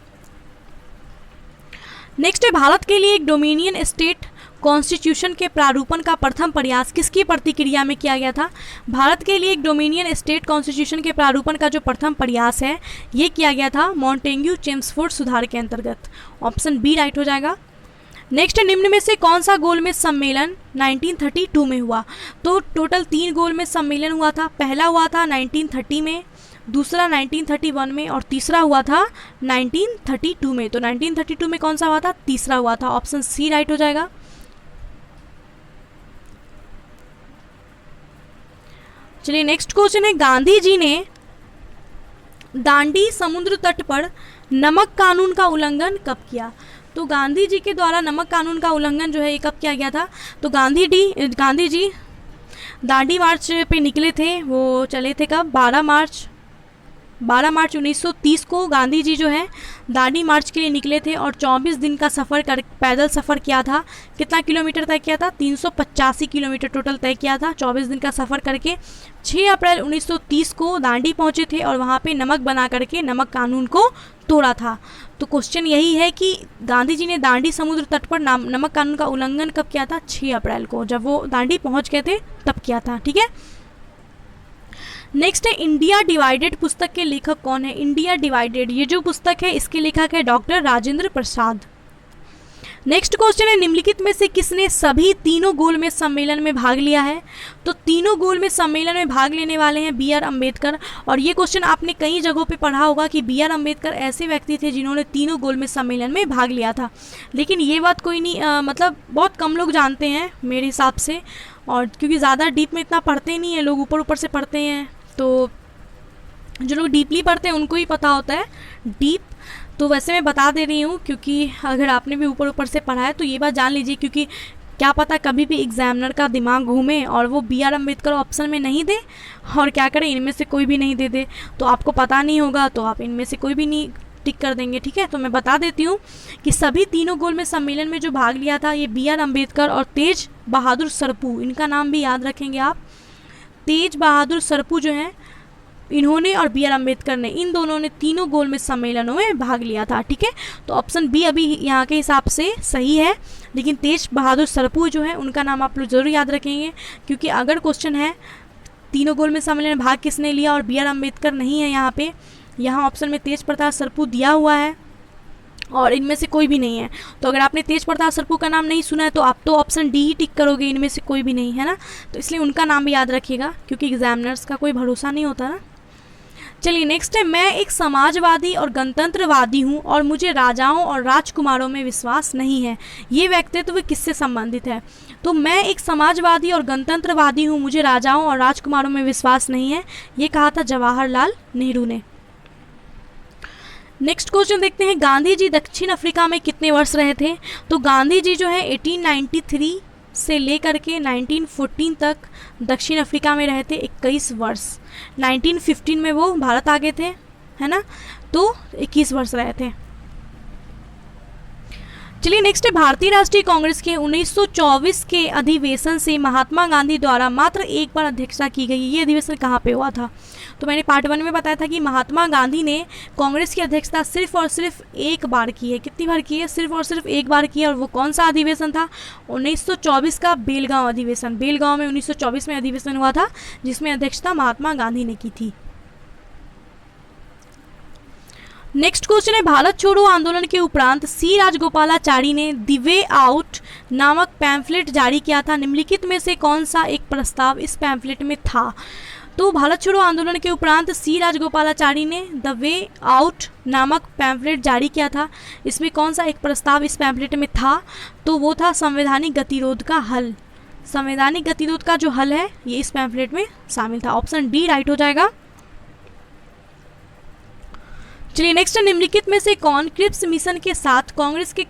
नेक्स्ट है, भारत के लिए एक डोमिनियन स्टेट कॉन्स्टिट्यूशन के प्रारूपण का प्रथम प्रयास किसकी प्रतिक्रिया में किया गया था? भारत के लिए एक डोमिनियन स्टेट कॉन्स्टिट्यूशन के प्रारूपण का जो प्रथम प्रयास है, ये किया गया था मॉन्टेग्यू चेम्सफोर्ड सुधार के अंतर्गत। ऑप्शन बी राइट हो जाएगा। नेक्स्ट, निम्न में से कौन सा गोलमेज सम्मेलन 1932 में हुआ? तो टोटल 3 गोलमेज सम्मेलन हुआ था। पहला हुआ था 1930 में, दूसरा 1931 में और तीसरा हुआ था 1932 में। तो 1932 में कौन सा हुआ था? तीसरा हुआ था। ऑप्शन सी राइट हो जाएगा। चलिए, नेक्स्ट क्वेश्चन है, गांधी जी ने दांडी समुद्र तट पर नमक कानून का उल्लंघन कब किया? तो गांधी जी के द्वारा नमक कानून का उल्लंघन जो है ये कब किया गया था? तो गांधी जी दांडी मार्च पे निकले थे। वो चले थे कब? 12 मार्च 1930 को गांधी जी जो है दांडी मार्च के लिए निकले थे और 24 दिन का पैदल सफ़र किया था। कितना किलोमीटर तय किया था? 385 किलोमीटर टोटल तय किया था 24 दिन का सफ़र करके। 6 अप्रैल 1930 को दांडी पहुंचे थे और वहां पे नमक बना करके नमक कानून को तोड़ा था। तो क्वेश्चन यही है कि गांधी जी ने दांडी समुद्र तट पर नमक कानून का उल्लंघन कब किया था? 6 अप्रैल को, जब वो दांडी पहुँच गए थे तब किया था। ठीक है, नेक्स्ट है, इंडिया डिवाइडेड पुस्तक के लेखक कौन है? इंडिया डिवाइडेड ये जो पुस्तक है इसके लेखक है doctor Rajendra Prasad. Next question है, निम्नलिखित में से किसने सभी तीनों गोलमेज सम्मेलन में भाग लिया है? तो तीनों गोलमेज सम्मेलन में भाग लेने वाले हैं बी आर अम्बेडकर। और ये क्वेश्चन आपने कई जगहों पे पढ़ा होगा कि बी आर अम्बेडकर ऐसे व्यक्ति थे जिन्होंने तीनों गोलमेज सम्मेलन में भाग लिया था। लेकिन ये बात कोई नहीं, मतलब बहुत कम लोग जानते हैं मेरे हिसाब से, और क्योंकि ज़्यादा डीप में इतना पढ़ते नहीं हैं लोग, ऊपर ऊपर से पढ़ते हैं। तो जो लोग डीपली पढ़ते हैं उनको ही पता होता है डीप। तो वैसे मैं बता दे रही हूँ, क्योंकि अगर आपने भी ऊपर ऊपर से पढ़ा है तो ये बात जान लीजिए, क्योंकि क्या पता कभी भी एग्जामिनर का दिमाग घूमे और वो बी आर अम्बेडकर ऑप्शन में नहीं दे और क्या करें, इनमें से कोई भी नहीं दे दे, तो आपको पता नहीं होगा तो आप इनमें से कोई भी नहीं टिक कर देंगे। ठीक है, तो मैं बता देती हूँ कि सभी तीनों गोलमेज सम्मेलन में जो भाग लिया था ये बी आर अम्बेडकर और तेज बहादुर सरपू, इनका नाम भी याद रखेंगे आप। तेज बहादुर सरपू जो हैं, इन्होंने और बी आर अम्बेडकर ने, इन दोनों ने तीनों गोलमेज सम्मेलनों में भाग लिया था। ठीक है, तो ऑप्शन बी अभी यहाँ के हिसाब से सही है। लेकिन तेज बहादुर सरपू जो है उनका नाम आप लोग जरूर याद रखेंगे, क्योंकि अगर क्वेश्चन है तीनों गोलमेज सम्मेलन में भाग किसने लिया और बी आर अम्बेडकर नहीं है यहाँ पे, यहाँ ऑप्शन में तेज प्रताप सरपू दिया हुआ है और इनमें से कोई भी नहीं है। तो अगर आपने तेज प्रताप सरपू का नाम नहीं सुना है तो आप तो ऑप्शन डी ही टिक करोगे, इनमें से कोई भी नहीं है ना, तो इसलिए उनका नाम भी याद रखिएगा, क्योंकि एग्जामिनर्स का कोई भरोसा नहीं होता ना। चलिए नेक्स्ट है, मैं एक समाजवादी और गणतंत्रवादी हूँ और मुझे राजाओं और राजकुमारों में विश्वास नहीं है। ये व्यक्तित्व किससे संबंधित है? तो मैं एक समाजवादी और गणतंत्रवादी हूँ, मुझे राजाओं और राजकुमारों में विश्वास नहीं है, ये कहा था जवाहरलाल नेहरू ने। नेक्स्ट क्वेश्चन देखते हैं, गांधी जी दक्षिण अफ्रीका में कितने वर्ष रहे थे? तो गांधी जी जो है 1893 से लेकर के 1914 तक दक्षिण अफ्रीका में रहे थे, 21 वर्ष। 1915 में वो भारत आ गए थे, है ना, तो 21 वर्ष रहे थे। चलिए नेक्स्ट है, भारतीय राष्ट्रीय कांग्रेस के 1924 के अधिवेशन से महात्मा गांधी द्वारा मात्र एक बार अध्यक्षता की गई। ये अधिवेशन कहाँ पे हुआ था? तो मैंने पार्ट 1 में बताया था कि महात्मा गांधी ने कांग्रेस की अध्यक्षता सिर्फ और सिर्फ एक बार की है। कितनी बार की है? सिर्फ और सिर्फ एक बार की है। और वो कौन सा अधिवेशन था? 1924 का बेलगांव अधिवेशन। बेलगांव में 1924 में अधिवेशन हुआ था, जिसमें अध्यक्षता महात्मा गांधी ने की थी। नेक्स्ट क्वेश्चन है, भारत छोड़ो आंदोलन के उपरांत सी राजगोपालाचारी ने द वे आउट नामक पैम्फलेट जारी किया था। निम्नलिखित में से कौन सा एक प्रस्ताव इस पैम्फलेट में था? तो भारत छोड़ो आंदोलन के उपरांत सी राजगोपालाचारी ने द वे आउट नामक पैम्फलेट जारी किया था। इसमें कौन सा एक प्रस्ताव इस पैम्फलेट में था? तो वो था संवैधानिक गतिरोध का हल। संवैधानिक गतिरोध का जो हल है ये इस पैम्फलेट में शामिल था। ऑप्शन डी राइट हो जाएगा। चलिए नेक्स्ट, निम्नलिखित में से कौन क्रिप्स मिशन के साथ कांग्रेस के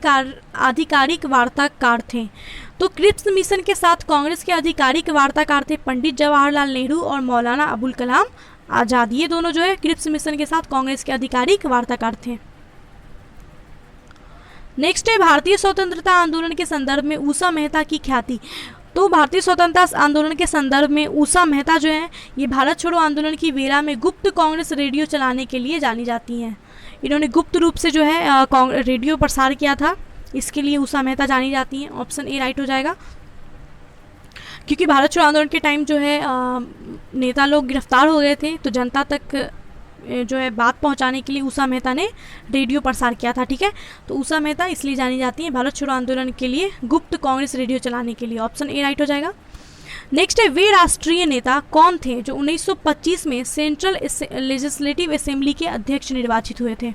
आधिकारिक वार्ताकार थे? तो क्रिप्स मिशन के साथ कांग्रेस के आधिकारिक वार्ताकार थे पंडित जवाहरलाल नेहरू और मौलाना अबुल कलाम आज़ाद। ये दोनों जो है क्रिप्स मिशन के साथ कांग्रेस के आधिकारिक वार्ताकार थे। नेक्स्ट है, भारतीय स्वतंत्रता आंदोलन के संदर्भ में उषा मेहता की ख्याति। तो भारतीय स्वतंत्रता आंदोलन के संदर्भ में उषा मेहता जो है ये भारत छोड़ो आंदोलन की बेला में गुप्त कांग्रेस रेडियो चलाने के लिए जानी जाती हैं। इन्होंने गुप्त रूप से जो है रेडियो प्रसार किया था, इसके लिए उषा मेहता जानी जाती हैं। ऑप्शन ए राइट हो जाएगा, क्योंकि भारत छोड़ो आंदोलन के टाइम जो है नेता लोग गिरफ्तार हो गए थे, तो जनता तक जो है बात पहुंचाने के लिए उषा मेहता ने रेडियो प्रसार किया था। ठीक है, तो उषा मेहता इसलिए जानी जाती हैं भारत छोड़ो आंदोलन के लिए गुप्त कांग्रेस रेडियो चलाने के लिए। ऑप्शन ए राइट हो जाएगा। नेक्स्ट है, वे राष्ट्रीय नेता कौन थे जो 1925 में सेंट्रल लेजिस्लेटिव असेंबली के अध्यक्ष निर्वाचित हुए थे?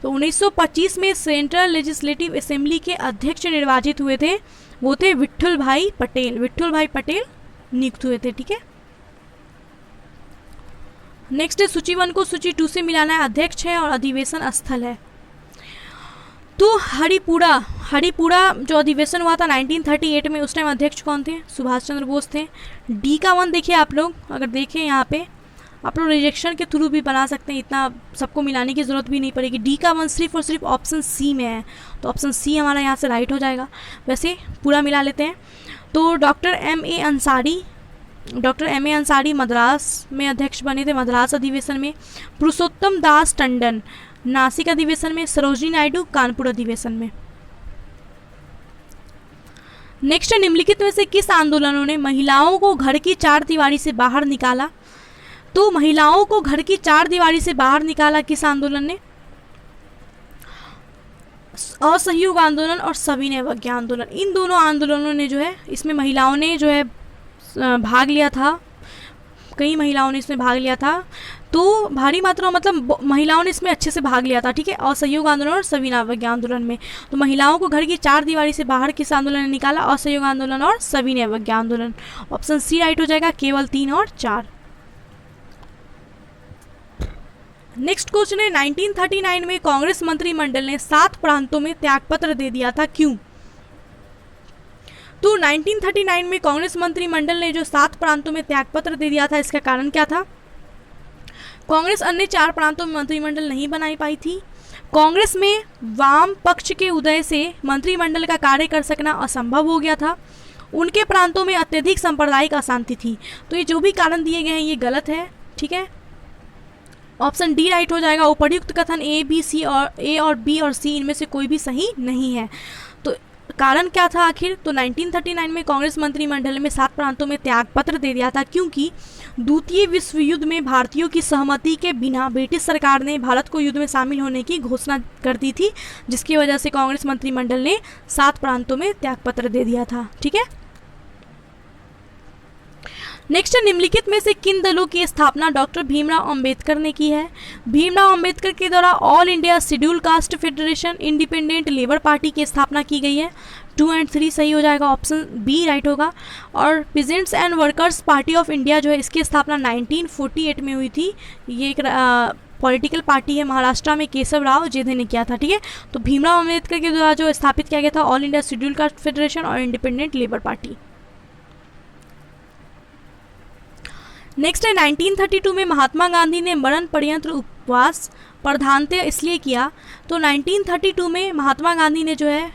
तो 1925 में सेंट्रल लेजिस्लेटिव असेंबली के अध्यक्ष निर्वाचित हुए थे, वो थे विट्ठल भाई पटेल। विट्ठल भाई पटेल नियुक्त हुए थे। ठीक है, नेक्स्ट है, सूची 1 को सूची 2 से मिलाना है। अध्यक्ष है और अधिवेशन स्थल है। तो हरिपुरा जो अधिवेशन हुआ था 1938 में, उस टाइम अध्यक्ष कौन थे? सुभाष चंद्र बोस थे। डी का 1 देखिए आप लोग, अगर देखें यहाँ पे आप लोग रिजेक्शन के थ्रू भी बना सकते हैं, इतना सबको मिलाने की ज़रूरत भी नहीं पड़ेगी। डी का 1 सिर्फ और सिर्फ ऑप्शन सी में है, तो ऑप्शन सी हमारा यहाँ से राइट हो जाएगा। वैसे पूरा मिला लेते हैं। तो doctor M A Ansari Madras में अध्यक्ष बने थे, मद्रास अधिवेशन में। पुरुषोत्तम दास टंडन नासिक अधिवेशन में। सरोजिनी नायडू कानपुर अधिवेशन में। नेक्स्ट, निम्नलिखित में से किस आंदोलनों ने महिलाओं को घर की चारदीवारी से बाहर निकाला? तो महिलाओं को घर की चारदीवारी से बाहर निकाला किस आंदोलन ने? असहयोग आंदोलन और सविनय अवज्ञा आंदोलन। इन दोनों आंदोलनों ने जो है इसमें महिलाओं ने जो है भाग लिया था। कई महिलाओं ने इसमें भाग लिया था, तो भारी मात्रा मतलब महिलाओं ने इसमें अच्छे से भाग लिया था। ठीक है, असहयोग आंदोलन और सविनय अवज्ञा आंदोलन में। तो महिलाओं को घर की चारदीवारी से बाहर किस आंदोलन ने निकाला? असहयोग आंदोलन और सविनय अवज्ञा आंदोलन। ऑप्शन सी राइट हो जाएगा, केवल 3 और 4। नेक्स्ट क्वेश्चन है, 1939 में कांग्रेस मंत्रिमंडल ने 7 प्रांतों में त्यागपत्र दे दिया था, क्यों? तो 1939 में कांग्रेस मंत्रिमंडल ने जो 7 प्रांतों में त्यागपत्र दे दिया था, इसका कारण क्या था? कांग्रेस अन्य 4 प्रांतों में मंत्रिमंडल नहीं बनाई पाई थी। कांग्रेस में वाम पक्ष के उदय से मंत्रिमंडल का कार्य कर सकना असंभव हो गया था। उनके प्रांतों में अत्यधिक सांप्रदायिक अशांति थी। तो ये जो भी कारण दिए गए हैं ये गलत है। ठीक है, ऑप्शन डी राइट हो जाएगा। उपर्युक्त कथन ए और बी और सी इनमें से कोई भी सही नहीं है। तो कारण क्या था आखिर? तो 1939 में कांग्रेस मंत्रिमंडल में 7 प्रांतों में त्यागपत्र दे दिया था, क्योंकि द्वितीय विश्व युद्ध में भारतीयों की सहमति के बिना ब्रिटिश सरकार ने भारत को युद्ध में शामिल होने की घोषणा कर दी थी, जिसकी वजह से कांग्रेस मंत्रिमंडल ने 7 प्रांतों में त्यागपत्र दे दिया था। ठीक है, नेक्स्ट, निम्नलिखित में से किन दलों की स्थापना डॉक्टर भीमराव अंबेडकर ने की है? भीमराव अंबेडकर के द्वारा all India schedule caste federation independent labour party की स्थापना की गई है। 2 और 3 सही हो जाएगा, ऑप्शन बी राइट होगा। और peasants and workers party of India जो है, इसकी स्थापना 1948 में हुई थी। ये एक पॉलिटिकल पार्टी है, महाराष्ट्र में केशव राव जेधे ने किया था। ठीक है, तो भीमराव अंबेडकर के द्वारा जो स्थापित किया गया था all India schedule caste federation और इंडिपेंडेंट लेबर पार्टी। नेक्स्ट है 1932 में महात्मा गांधी ने मरण पर्यंत उपवास प्रधानतः इसलिए किया। तो 1932 में महात्मा गांधी ने जो है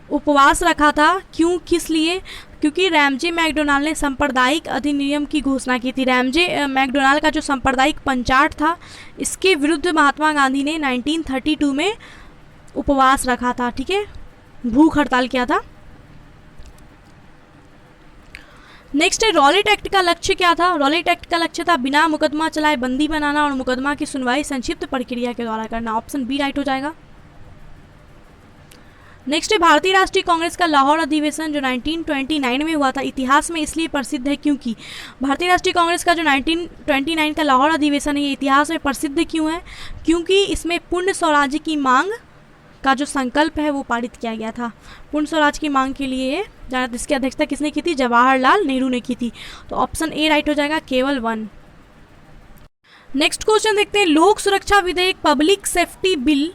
उपवास रखा था, क्यों, किस लिए? क्योंकि रैमजे मैकडोनाल्ड ने सांप्रदायिक अधिनियम की घोषणा की थी। रैमजे मैकडोनाल्ड का जो सांप्रदायिक पंचाट था, इसके विरुद्ध महात्मा गांधी ने 1932 में उपवास रखा था। ठीक है, भूख हड़ताल किया था। नेक्स्ट है रॉलेट एक्ट का लक्ष्य क्या था? रॉलेट एक्ट का लक्ष्य था बिना मुकदमा चलाए बंदी बनाना और मुकदमा की सुनवाई संक्षिप्त प्रक्रिया के द्वारा करना। ऑप्शन बी राइट हो जाएगा। नेक्स्ट है भारतीय राष्ट्रीय कांग्रेस का लाहौर अधिवेशन जो 1929 में हुआ था, इतिहास में इसलिए प्रसिद्ध है क्योंकि भारतीय राष्ट्रीय कांग्रेस का जो 1929 का लाहौर अधिवेशन है, ये इतिहास में प्रसिद्ध क्यों है? क्योंकि इसमें पूर्ण स्वराज्य की मांग का जो संकल्प है वो पारित किया गया था। पूर्ण स्वराज की मांग के लिए जिसकी अध्यक्षता किसने की थी? जवाहरलाल नेहरू ने की थी। तो ऑप्शन ए राइट हो जाएगा, केवल 1। नेक्स्ट क्वेश्चन देखते हैं, लोक सुरक्षा विधेयक पब्लिक सेफ्टी बिल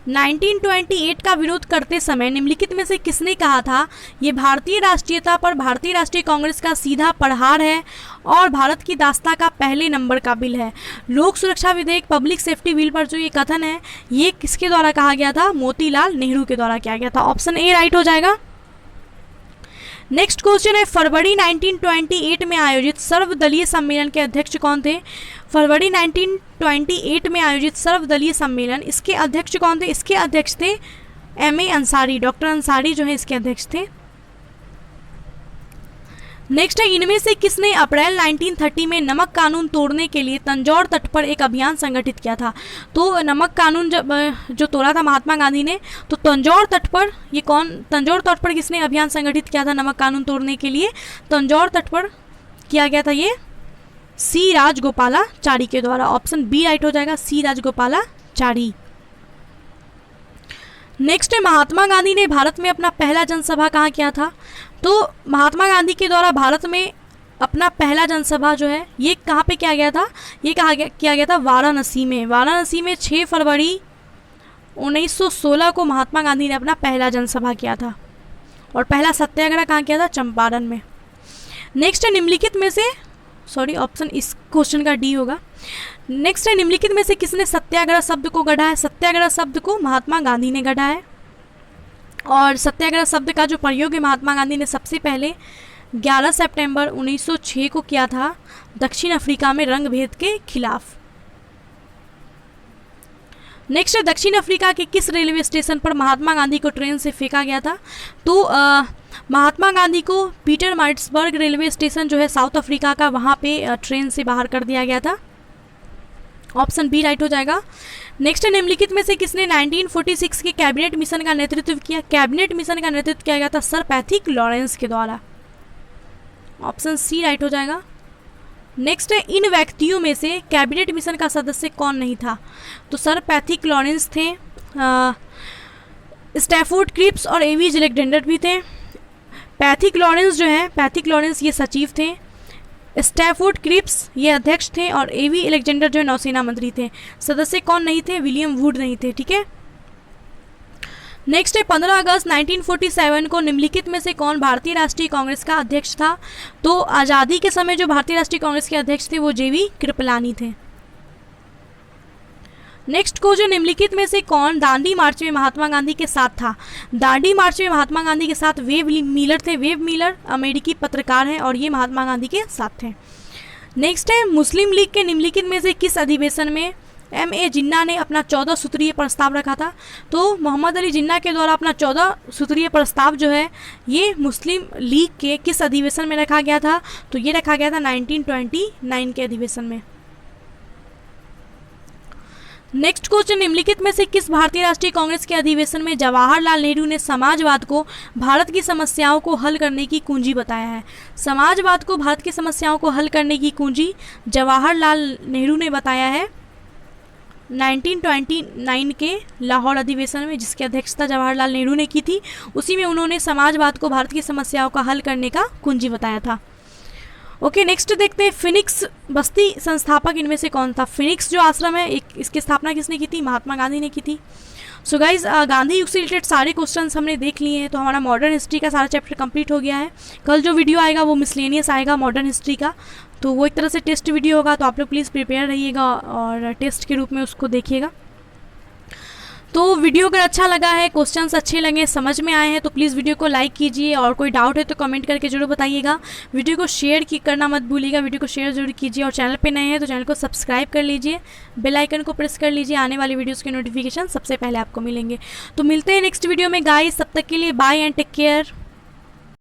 1928 का विरोध करते समय निम्नलिखित में से किसने कहा था ये भारतीय राष्ट्रीयता पर भारतीय राष्ट्रीय कांग्रेस का सीधा प्रहार है और भारत की दास्ता का पहले नंबर का बिल है? लोक सुरक्षा विधेयक पब्लिक सेफ्टी बिल पर जो ये कथन है, ये किसके द्वारा कहा गया था? मोतीलाल नेहरू के द्वारा किया गया था। ऑप्शन ए राइट हो जाएगा। नेक्स्ट क्वेश्चन है, फरवरी 1928 में आयोजित सर्वदलीय सम्मेलन के अध्यक्ष कौन थे? फरवरी 1928 में आयोजित सर्वदलीय सम्मेलन, इसके अध्यक्ष कौन थे? इसके अध्यक्ष थे एम.ए. अंसारी, डॉक्टर अंसारी जो है इसके अध्यक्ष थे। नेक्स्ट है, इनमें से किसने अप्रैल 1930 में नमक कानून तोड़ने के लिए तंजौर तट पर एक अभियान संगठित किया था? तो नमक कानून जो तोड़ा था महात्मा गांधी ने, तो तंजौर तट पर ये कौन, तंजौर तट पर किसने अभियान संगठित किया था नमक कानून तोड़ने के लिए? तंजौर तट पर किया गया था ये सी राजगोपालाचारी के द्वारा। ऑप्शन बी राइट हो जाएगा, सी राजगोपालाचारी। नेक्स्ट है, महात्मा गांधी ने भारत में अपना पहला जनसभा कहाँ किया था? तो महात्मा गांधी के द्वारा भारत में अपना पहला जनसभा जो है ये कहाँ पे किया गया था? ये किया गया था वाराणसी में। वाराणसी में 6 फरवरी 1916 को महात्मा गांधी ने अपना पहला जनसभा किया था। और पहला सत्याग्रह कहाँ किया था? चंपारण में। नेक्स्ट है, निम्नलिखित में से ऑप्शन इस क्वेश्चन का डी होगा। नेक्स्ट है, निम्नलिखित में से किसने सत्याग्रह शब्द को गढ़ा है? सत्याग्रह शब्द को महात्मा गांधी ने गढ़ा है। और सत्याग्रह शब्द का जो प्रयोग है महात्मा गांधी ने सबसे पहले 11 सितंबर 1906 को किया था दक्षिण अफ्रीका में रंग भेद के खिलाफ। नेक्स्ट है, दक्षिण अफ्रीका के किस रेलवे स्टेशन पर महात्मा गांधी को ट्रेन से फेंका गया था? तो महात्मा गांधी को पीटर मार्टिसबर्ग रेलवे स्टेशन जो है साउथ अफ्रीका का, वहाँ पे ट्रेन से बाहर कर दिया गया था। ऑप्शन बी राइट हो जाएगा। नेक्स्ट है, निम्नलिखित में से किसने 1946 के कैबिनेट मिशन का नेतृत्व किया? कैबिनेट मिशन का नेतृत्व किया गया था सर पैथिक लॉरेंस के द्वारा। ऑप्शन सी राइट हो जाएगा। नेक्स्ट है, इन व्यक्तियों में से कैबिनेट मिशन का सदस्य कौन नहीं था? तो सर पैथिक लॉरेंस थे, स्टैफोर्ड क्रिप्स और एवी अलेक्जेंडर भी थे। पैथिक लॉरेंस ये सचिव थे, स्टैफोर्ड क्रिप्स ये अध्यक्ष थे और एवी अलेक्जेंडर जो नौसेना मंत्री थे। सदस्य कौन नहीं थे? विलियम वुड नहीं थे। ठीक है, नेक्स्ट है, 15 अगस्त 1947 को निम्नलिखित में से कौन भारतीय राष्ट्रीय कांग्रेस का अध्यक्ष था? तो आज़ादी के समय जो भारतीय राष्ट्रीय कांग्रेस के अध्यक्ष थे वो जेवी कृपलानी थे। नेक्स्ट को जो निम्नलिखित में से कौन दांडी मार्च में महात्मा गांधी के साथ था? दांडी मार्च में महात्मा गांधी के साथ वेब मिलर थे। वेब मिलर अमेरिकी पत्रकार हैं और ये महात्मा गांधी के साथ थे। नेक्स्ट है, मुस्लिम लीग के निम्नलिखित में से किस अधिवेशन में M.A. जिन्ना ने अपना 14 सूत्रीय प्रस्ताव रखा था। तो मोहम्मद अली जिन्ना के द्वारा अपना 14 सूत्रीय प्रस्ताव जो है ये मुस्लिम लीग के किस अधिवेशन में रखा गया था? तो ये रखा गया था 1929 के अधिवेशन में। नेक्स्ट क्वेश्चन, निम्नलिखित में से किस भारतीय राष्ट्रीय कांग्रेस के अधिवेशन में जवाहरलाल नेहरू ने समाजवाद को भारत की समस्याओं को हल करने की कुंजी बताया है? समाजवाद को भारत की समस्याओं को हल करने की कुंजी जवाहरलाल नेहरू ने बताया है 1929 के लाहौर अधिवेशन में, जिसकी अध्यक्षता जवाहरलाल नेहरू ने की थी। उसी में उन्होंने समाजवाद को भारत की समस्याओं का हल करने का कुंजी बताया था। ओके, नेक्स्ट देखते हैं, फिनिक्स बस्ती संस्थापक इनमें से कौन था? फिनिक्स जो आश्रम है इसकी स्थापना किसने की थी? महात्मा गांधी ने की थी। सो गाइज, गांधी युग से रिलेटेड सारे क्वेश्चंस हमने देख लिए हैं, तो हमारा मॉडर्न हिस्ट्री का सारा चैप्टर कंप्लीट हो गया है। कल जो वीडियो आएगा वो मिसलेनियस आएगा मॉडर्न हिस्ट्री का, तो वो एक तरह से टेस्ट वीडियो होगा, तो आप लोग प्लीज़ प्रिपेयर रहिएगा और टेस्ट के रूप में उसको देखिएगा। तो वीडियो अगर अच्छा लगा है, क्वेश्चंस अच्छे लगे, समझ में आए हैं, तो प्लीज़ वीडियो को लाइक कीजिए, और कोई डाउट है तो कमेंट करके जरूर बताइएगा। वीडियो को शेयर करना मत भूलिएगा, वीडियो को शेयर जरूर कीजिए, और चैनल पे नए हैं तो चैनल को सब्सक्राइब कर लीजिए, बेल आइकन को प्रेस कर लीजिए, आने वाली वीडियोज़ के नोटिफिकेशन सबसे पहले आपको मिलेंगे। तो मिलते हैं नेक्स्ट वीडियो में गाइस, तब तक के लिए बाय एंड टेक केयर।